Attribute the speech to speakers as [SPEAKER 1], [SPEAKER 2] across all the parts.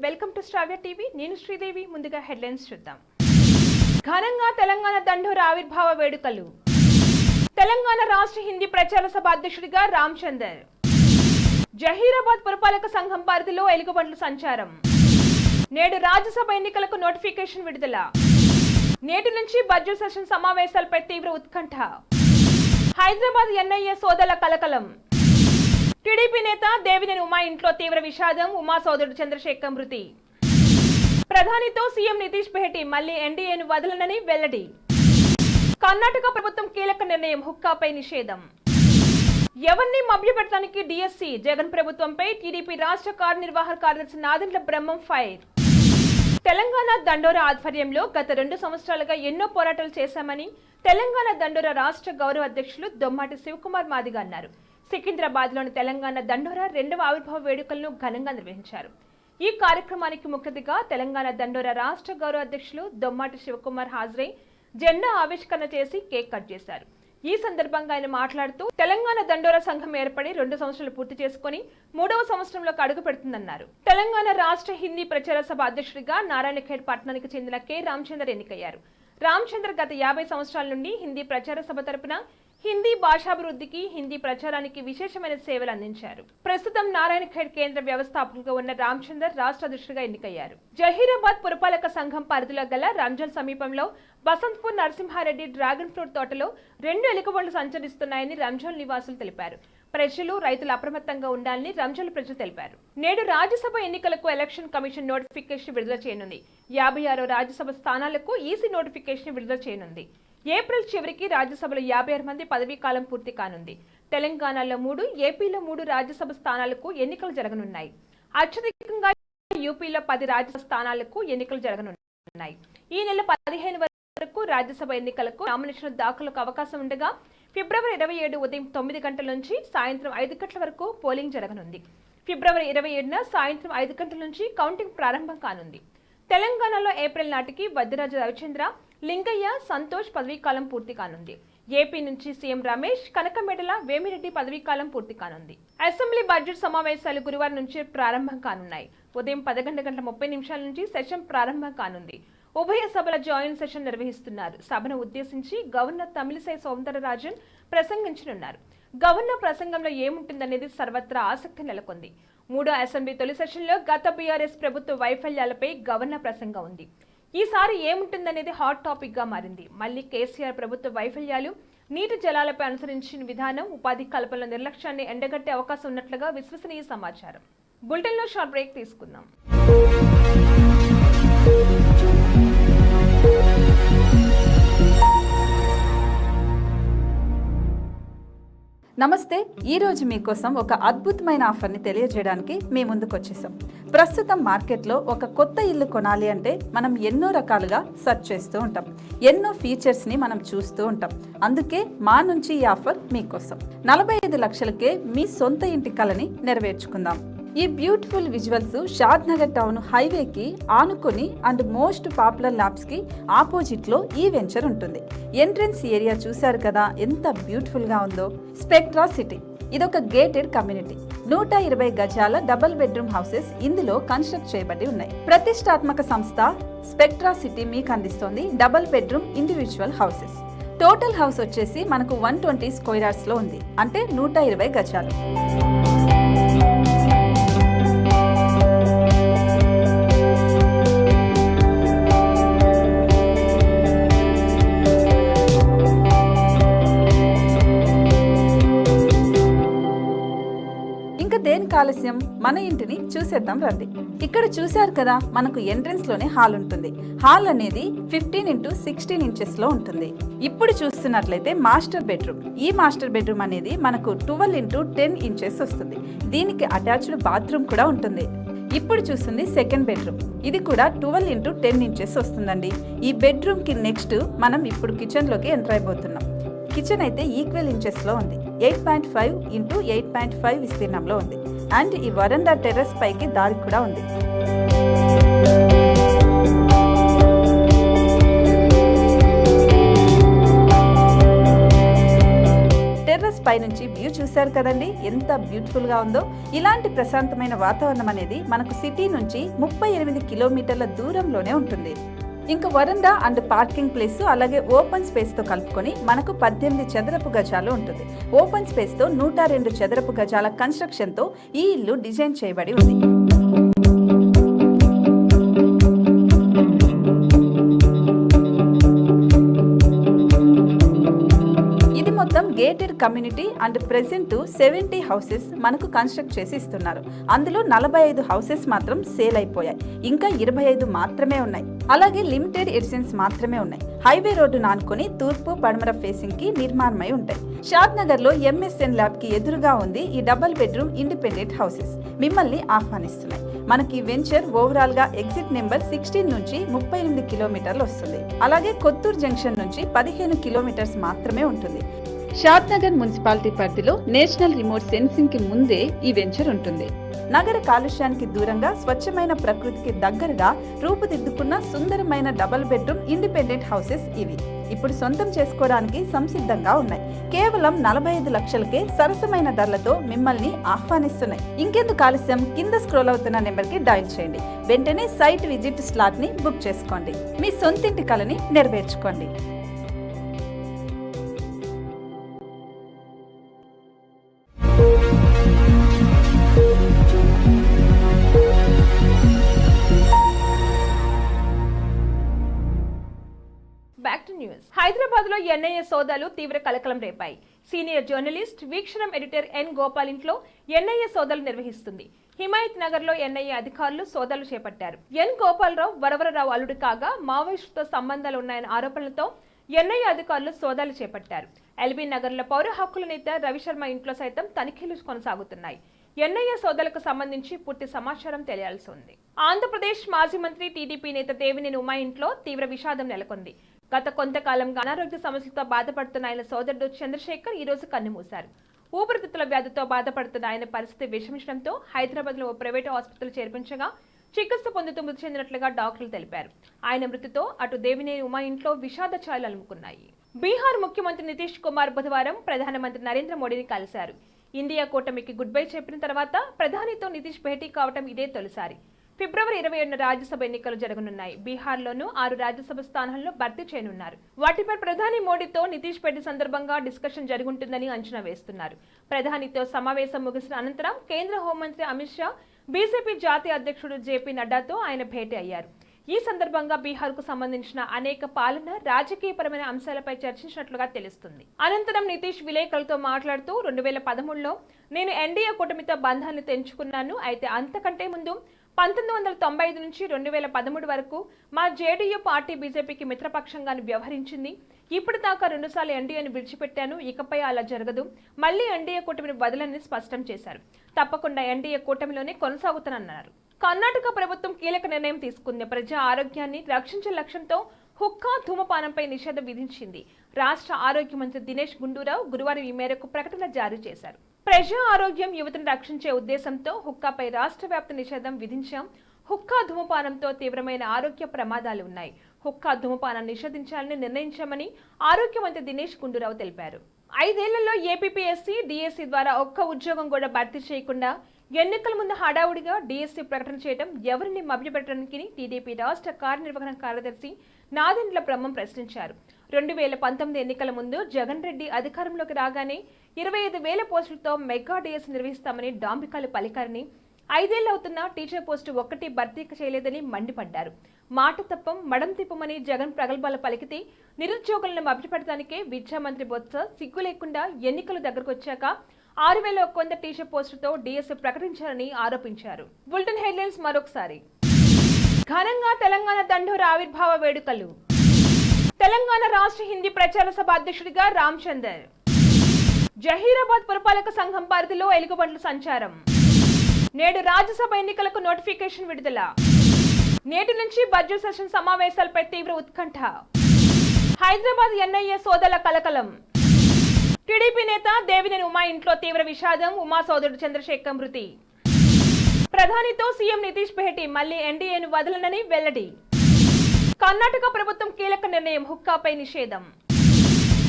[SPEAKER 1] Welcome to Sravya TV. నేను శ్రీదేవి. ముందుగా headlines చూద్దాం. ఘనంగా తెలంగాణ దండోరా ఆవిర్భావ వేడుకలు. తెలంగాణ రాష్ట్ర హిందీ ప్రచార సభ అధ్యక్షుడిగా రామచందర్. జహీరాబాద్ పురపాలక సంఘం పరిధిలో ఎలుగుబంట్ల సంచారం. నేడు రాజ్యసభ ఎన్నికలకు నోటిఫికేషన్ విడుదల. నేటి నుంచి బడ్జెట్ సెషన్ సమావేశాలపై తీవ్ర ఉత్కంఠ. హైదరాబాద్ ఎన్ఐఏ సోదరుల కలకలం. టీడీపీ నేత దేవినేని ఉమా ఇంట్లో తీవ్ర విషాదం. ఉమా సోదరుడు చంద్రశేఖర్ మృతి. ప్రధానితో సీఎం నితీష్ భేటీ. మళ్లీ ఎన్డీఏను వదలనని వెల్లడి. కర్ణాటక ప్రభుత్వం కీలక నిర్ణయం. హుక్కాపై నిషేధం. ఎవరిని మభ్యపెట్టడానికి డీఎస్సీ. జగన్ ప్రభుత్వంపై టీడీపీ రాష్ట్ర కార్యనిర్వాహక కార్యదర్శి నాదెండ్ల బ్రహ్మం ఫైర్. తెలంగాణ దండోరా ఆధ్వర్యంలో గత 2 సంవత్సరాలుగా ఎన్నో పోరాటాలు చేశామని తెలంగాణ దండోరా రాష్ట్ర గౌరవ అధ్యక్షులు దొమ్మాటి శివకుమార్ మాదిగ అన్నారు. సికింద్రాబాద్లోని తెలంగాణ దండోరా 2వ ఆవిర్భావ వేడుకలను ఘనంగా నిర్వహించారు. ఈ కార్యక్రమానికి ముఖ్య అతిథిగా తెలంగాణ దండోరా రాష్ట్ర గౌరవ అధ్యక్షులు దొమ్మాటి శివకుమార్ హాజరై జెండా ఆవిష్కరణ చేసి కేక్ కట్ చేశారు. ఈ సందర్భంగా ఆయన మాట్లాడుతూ తెలంగాణ దండోరా సంఘం ఏర్పడి 2 సంవత్సరాలు పూర్తి చేసుకుని 3వ సంవత్సరంలోకి అడుగు పెడుతుందన్నారు. తెలంగాణ రాష్ట్ర హిందీ ప్రచార సభ అధ్యక్షుడిగా నారాయణఖేడ్ పట్టణానికి చెందిన కె రామచందర్ ఎన్నికయ్యారు. రామచందర్ గత 50 సంవత్సరాల నుండి హిందీ ప్రచార సభ తరపున హిందీ భాషాభివృద్ధికి, హిందీ ప్రచారానికి విశేషమైన సేవలు అందించారు. ప్రస్తుతం నారాయణఖేడ్ కేంద్ర వ్యవస్థాపకులుగా ఉన్న రామచందర్ రాష్ట్ర అధ్యక్షుడిగా ఎన్నికయ్యారు. జహీరాబాద్ పురపాలక సంఘం పరిధిలో గల రంజల్ సమీపంలో బసంత్పూర్ నరసింహారెడ్డి డ్రాగన్ ఫ్రూట్ తోటలో 2 ఎలుగుబంట్లు సంచరిస్తున్నాయని రంజల్ నివాసులు తెలిపారు. ప్రజలు, రైతులు అప్రమత్తంగా ఉండాలని రంజల్ ప్రజలు తెలిపారు. నేడు రాజ్యసభ ఎన్నికలకు ఎలక్షన్ కమిషన్ నోటిఫికేషన్ విడుదల చేయనుంది. 56వ రాజ్యసభ స్థానాలకు ఈసీ నోటిఫికేషన్ విడుదల చేయనుంది. ఏప్రిల్ చివరికి రాజ్యసభలో 56 మంది పదవీ కాలం పూర్తి కానుంది. తెలంగాణలో 3, ఏపీలో 3 రాజ్యసభ స్థానాలకు ఎన్నికలు జరగనున్నాయి. అత్యధికంగా యూపీలో 10 రాజ్యసభ స్థానాలకు ఎన్నికలు జరగనున్నాయి. ఈ నెల 15 వరకు రాజ్యసభ ఎన్నికలకు నామినేషన్ దాఖలకు అవకాశం ఉండగా ఫిబ్రవరి 27 ఉదయం 9 గంటల నుంచి సాయంత్రం 5 గంటల వరకు పోలింగ్ జరగనుంది. ఫిబ్రవరి 27న సాయంత్రం 5 గంటల నుంచి కౌంటింగ్ ప్రారంభం కానుంది. తెలంగాణలో ఏప్రిల్ నాటికి వద్దిరాజు రవిచంద్ర, లింగయ్య, సంతోష్ పదవీకాలం పూర్తి కానుంది. ఏపీ నుంచి సీఎం రమేష్, కనకమెడల, వేమిరెడ్డి పదవీకాలం పూర్తి కానుంది. అసెంబ్లీ బడ్జెట్ సమావేశాలు గురువారం నుంచి ప్రారంభం కానున్నాయి. ఉదయం 11:30 నుంచి సెషన్ ప్రారంభం కానుంది. ఉభయ సభల జాయింట్ సెషన్ నిర్వహిస్తున్నారు. సభను ఉద్దేశించి గవర్నర్ తమిళిసై సౌందరరాజన్ ప్రసంగించనున్నారు. గవర్నర్ ప్రసంగంలో ఏముంటుందనేది సర్వత్రా ఆసక్తి నెలకొంది. 3వ అసెంబ్లీ తొలి సెషన్లో గత బీఆర్ఎస్ ప్రభుత్వ వైఫల్యాలపై గవర్నర్ ప్రసంగం ఉంది. ఈసారి ఏముంటుందనేది హాట్ టాపిక్ గా మారింది. మళ్లీ కేసీఆర్ ప్రభుత్వ వైఫల్యాలు, నీటి జలాలపై అనుసరించిన విధానం, ఉపాధి కల్పనలో నిర్లక్ష్యాన్ని ఎండగట్టే అవకాశం ఉన్నట్లుగా విశ్వసనీయ సమాచారం. బులెటిన్లో షార్ట్ బ్రేక్ తీసుకుందాం.
[SPEAKER 2] నమస్తే. ఈరోజు మీకోసం ఒక అద్భుతమైన ఆఫర్ని తెలియజేయడానికి మీ ముందుకు వచ్చేసాం. ప్రస్తుతం మార్కెట్లో ఒక కొత్త ఇల్లు కొనాలి అంటే మనం ఎన్నో రకాలుగా సెర్చ్ చేస్తూ ఉంటాం. ఎన్నో ఫీచర్స్ని మనం చూస్తూ ఉంటాం. అందుకే మా నుంచి ఈ ఆఫర్ మీకోసం. 45 లక్షలకే మీ సొంత ఇంటి కలని నెరవేర్చుకుందాం. ఈ బ్యూటిఫుల్ విజువల్స్ షాద్ నగర్ టౌన్ హైవేకి ఆనుకొని అండ్ మోస్ట్ పాపులర్ ల్యాబ్స్ కి ఆపోజిట్ లో ఈ వెంచర్ ఉంటుంది. ఎంట్రన్స్ ఏరియా చూశారు కదా ఎంత బ్యూటిఫుల్ గా ఉందో. స్పెక్ట్రా సిటీ ఇదొక గేటెడ్ కమ్యూనిటీ. 120 గజాల డబుల్ బెడ్రూమ్ హౌసెస్ ఇందులో కన్స్ట్రక్ట్ చేయబడి ఉన్నాయి. ప్రతిష్టాత్మక సంస్థ స్పెక్ట్రా సిటీ మీకు అందిస్తోంది double bedroom individual houses. Total house వచ్చేసి మనకు 120 స్క్వేర్ యార్డ్స్ లో ఉంది. అంటే 120 గజాలు. దేనికి ఆలస్యం, మన ఇంటిని చూసేద్దాం రండి. ఇక్కడ చూశారు కదా, మనకు ఎంట్రన్స్ లోనే హాల్ ఉంటుంది. హాల్ అనేది 15x16 ఇంచెస్ లో ఉంటుంది. ఇప్పుడు చూస్తున్నట్లయితే మాస్టర్ బెడ్రూమ్. ఈ మాస్టర్ బెడ్రూమ్ అనేది మనకు 12x10 ఇంచెస్ వస్తుంది. దీనికి అటాచ్డ్ బాత్రూమ్ కూడా ఉంటుంది. ఇప్పుడు చూస్తుంది సెకండ్ బెడ్రూమ్. ఇది కూడా 12x10 ఇంచెస్ వస్తుందండి. ఈ బెడ్రూమ్ కి నెక్స్ట్ మనం ఇప్పుడు కిచెన్ లోకి ఎంటర్ అయిపోతున్నాం. కిచెన్ అయితే ఈక్వల్ ఇంచెస్ లో ఉంది. 8.5x8.5 విస్తీర్ణంలో ఉంది. అండ్ ఈ వరండా టెర్రస్ పైకి దారి కూడా ఉంది. టెర్రస్ పైనుంచి వ్యూ చూశారు కదండి, ఎంత బ్యూటిఫుల్ గా ఉందో. ఇలాంటి ప్రశాంతమైన వాతావరణం అనేది మనకు సిటీ నుంచి 38 కిలోమీటర్ల దూరంలోనే ఉంటుంది. ఇంకా వరండా అండ్ పార్కింగ్ ప్లేస్ అలాగే ఓపెన్ స్పేస్ తో కలుపుకొని మనకు 18 చదరపు గజాలు ఉంటుంది. ఓపెన్ స్పేస్ తో 102 చదరపు గజాల కన్స్ట్రక్షన్ తో ఈ ఇల్లు డిజైన్ చేయబడి ఉంది. మొత్తం gated community and present 70 houses మనకు కన్స్ట్రక్ట్ చేసి ఇస్తున్నారు. అందులో 45 హౌసెస్ మాత్రం సేల్ అయిపోయాయి, ఇంకా 25 మాత్రమే ఉన్నాయి. అలాగే లిమిటెడ్ ఎడిషన్స్ మాత్రమే ఉన్నాయి. హైవే రోడ్డు నానుకొని తూర్పు పడమర ఫేసింగ్ కి నిర్మాణమై ఉంటాయి. షాద్ నగర్ లో MSN ల్యాబ్ కి ఎదురుగా ఉంది ఈ డబుల్ బెడ్రూమ్ ఇండిపెండెంట్ హౌసెస్. మిమ్మల్ని ఆహ్వానిస్తున్నాయి. మనకి వెంచర్ ఓవరాల్ గా ఎగ్జిట్ నెంబర్ 16 నుంచి 38 కిలోమీటర్లు వస్తుంది. అలాగే కొత్తూరు జంక్షన్ నుంచి 15 కిలోమీటర్స్ మాత్రమే ఉంటుంది. షాద్ నగర్ మున్సిపాలిటీ పరిధిలో నేషనల్ రిమోట్ సెన్సింగ్ కి ముందే ఈ వెంచర్ ఉంటుంది. నగర కాలుష్యానికి దూరంగా స్వచ్ఛమైన ప్రకృతికి దగ్గరగా రూపుదిద్దుకున్న సుందరమైన డబుల్ బెడ్రూమ్ ఇండిపెండెంట్ హౌసెస్ ఇవి. ఇప్పుడు సొంతం చేసుకోవడానికి సంసిద్ధంగా ఉన్నాయి. కేవలం 45 లక్షలకే సరసమైన ధరలతో మిమ్మల్ని ఆహ్వానిస్తున్నాయి. ఇంకెందుకు ఆలస్యం, కింద స్క్రోల్ అవుతున్న నెంబర్ కి డయల్ చేయండి. వెంటనే సైట్ విజిట్ స్లాట్ ని బుక్ చేసుకోండి. మీ సొంతింటి కలని నెరవేర్చుకోండి.
[SPEAKER 1] Back to news. హైదరాబాద్ లో ఎన్ఐఏ సోదాలు తీవ్ర కలకలం రేపాయి. Senior journalist Veekshanam editor N Gopal ఇంట్లో ఎన్ఐఏ సోదాలు నిర్వహిస్తుంది. హిమాయత్ నగర్ లో ఎన్ఐఏ అధికారులు సోదాలు చేపట్టారు. ఎన్ గోపాలరావు వరవరరావు అల్లుడు కాగా మావోయిస్టుతో సంబంధాలు ఉన్నాయన్న ఆరోపణలతో ఎన్ఐఏ అధికారులు సోదాలు చేపట్టారు. ఎల్బీ నగర్ లో పౌర హక్కుల నేత రవిశర్మ ఇంట్లో సైతం తనిఖీలు కొనసాగుతున్నాయి. ఎన్ఐఏ సోదాలకు సంబంధించి పూర్తి సమాచారం తెలియాల్సి ఉంది. ఆంధ్రప్రదేశ్ మాజీ మంత్రి టీడీపీ నేత దేవినేని ఉమా ఇంట్లో తీవ్ర విషాదం నెలకొంది. గత కొంతకాలంగా అనారోగ్య సమస్యలతో బాధపడుతున్న ఆయన సోదరుడు చంద్రశేఖర్ ఈ రోజు కన్నుమూశారు. ఊపిరితిత్తుల వ్యాధితో బాధపడుతున్న ఆయన పరిస్థితి విషమించడంతో హైదరాబాద్ లో ఓ ప్రైవేటు ఆసుపత్రిలో చేర్పించగా చికిత్స పొందుతూ మృతి చెందినట్లుగా డాక్టర్లు తెలిపారు. ఆయన మృతితో అటు దేవినేని ఉమా ఇంట్లో విషాద ఛాయలు అలుముకున్నాయి. బీహార్ ముఖ్యమంత్రి నితీష్ కుమార్ బుధవారం ప్రధానమంత్రి నరేంద్ర మోడీని కలిశారు. ఇండియా కూటమికి గుడ్ బై చెప్పిన తర్వాత ప్రధానితో నితీష్ భేటీ కావడం ఇదే తొలిసారి. ఫిబ్రవరి 27న రాజ్యసభ ఎన్నికలు జరగనున్నాయి. బీహార్లోనూ 6 రాజ్యసభ స్థానాలను భర్తీ చేయనున్నారు. వాటిపై ప్రధాని మోడీతో నితీష్ భేటీ సందర్భంగా డిస్కషన్ జరుగుతుందని అంచనా వేస్తున్నారు. ప్రధానితో సమావేశం ముగిసిన అనంతరం కేంద్ర హోంమంత్రి అమిత్ షా, బీజేపీ జాతీయ అధ్యక్షుడు జేపీ నడ్డాతో ఆయన భేటీ అయ్యారు. ఈ సందర్భంగా బీహార్కు సంబంధించిన అనేక పాలన, రాజకీయపరమైన అంశాలపై చర్చించినట్లుగా తెలుస్తుంది. అనంతరం నితీష్ విలేకరులతో మాట్లాడుతూ 2013లో నేను ఎన్డీఏ కూటమితో బంధాన్ని తెంచుకున్నాను. అయితే అంతకంటే ముందు 1995 నుంచి 2013 వరకు మా జేడీయూ పార్టీ బీజేపీకి మిత్రపక్షంగాను వ్యవహరించింది. ఇప్పటిదాకా 2 సార్లు ఎన్డీఏను విడిచిపెట్టాను. ఇకపై అలా జరగదు. మళ్లీ ఎన్డీఏ కూటమిని వదలని స్పష్టం చేశారు. తప్పకుండా ఎన్డీఏ కూటమిలోనే కొనసాగుతానన్నారు. కర్ణాటక ప్రభుత్వం కీలక నిర్ణయం తీసుకుంది. ప్రజా ఆరోగ్యాన్ని రక్షించే లక్ష్యంతో హుక్కా, ధూమపానంపై నిషేధం విధించింది. రాష్ట్ర ఆరోగ్య మంత్రి దినేష్ గుండూరావు గురువారం ఈ మేరకు ప్రకటన జారీ చేశారు. ప్రజా ఆరోగ్యం, యువతను రక్షించే ఉద్దేశంతో హుక్కాపై రాష్ట్ర వ్యాప్త నిషేధం విధించాం. హుక్కా, ధూమపానంతో తీవ్రమైన ఆరోగ్య ప్రమాదాలు ఉన్నాయి. హుక్కా, ధూమపానాన్ని నిషేధించాలని నిర్ణయించామని ఆరోగ్య మంత్రి దినేష్ గుండూరావు తెలిపారు. 5 ఏళ్లలో ఏపీపీఎస్సీ, డిఎస్సీ ద్వారా ఒక్క ఉద్యోగం కూడా భర్తీ చేయకుండా ఎన్నికల ముందు హడావుడిగా డిఎస్సీ ప్రకటన చేయడం ఎవరిని మభ్యపెట్టడానికి టీడీపీ రాష్ట్ర కార్యనిర్వహణ కార్యదర్శి నాదెండ్ల బ్రహ్మం ప్రశ్నించారు. 2019 ఎన్నికల ముందు జగన్ రెడ్డి అధికారంలోకి రాగానే 25,000 పోస్టులతో మెగా డిఎస్సీ నిర్వహిస్తామని డాంబికాలు పలికారని, 5 ఏళ్లవుతున్నా టీచర్ పోస్టు ఒక్కటి భర్తీ చేయలేదని మండిపడ్డారు. మాట తప్పం, మడం తిప్పమని జగన్ ప్రగల్భాలు పలికితే నిరుద్యోగులను మభ్యపెట్టడానికే విద్యామంత్రి బొత్స సిగ్గు లేకుండా ఎన్నికలు దగ్గరకు వచ్చాక 6,100 టీచర్ పోస్టులతో డిఎస్సీ ప్రకటించారని ఆరోపించారు. బులెటిన్ హెడ్లైన్స్ మరొకసారి. ఘనంగా తెలంగాణ దండోర ఆవిర్భావ వేడుకలు. తెలంగాణ రాష్ట్ర హిందీ ప్రచార సభ అధ్యక్షుడిగా రామచందర్. జహీరాబాద్ పురపాలక సంఘం పరిధిలో ఎలుగుబంట్ల సంచారం. నేడు రాజ్యసభ ఎన్నికలకు నోటిఫికేషన్ విడుదల. నేటి నుంచి బడ్జెట్ సెషన్ సమావేశాలపై తీవ్ర ఉత్కంఠ. హైదరాబాద్ ఎన్ఐఏ సోదాల కలకలం. టీడీపీ నేత దేవినేని ఉమా ఇంట్లో తీవ్ర విషాదం. ఉమా సోదరుడు చంద్రశేఖర్ మృతి. ప్రధానితో సీఎం నితీష్ భేటీ, మళ్లీ ఎన్డీఏను వదలనని వెల్లడి. కర్ణాటక ప్రభుత్వం కీలక నిర్ణయం, హుక్కాపై నిషేధం.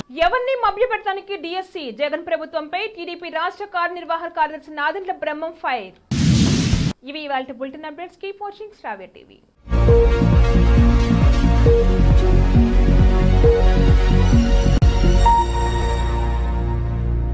[SPEAKER 1] ఎవరిని మభ్యపెట్టడానికి డిఎస్సి జగన్ ప్రభుత్వంపై టీడీపీ రాష్ట్ర కార్యనిర్వాహక కార్యదర్శి నాదెండ్ల బ్రహ్మం ఫైర్. ఇవి ఇవాళ బులెటిన్ అప్డేట్స్. కీప్ వాచింగ్ శ్రావ్య టీవీ.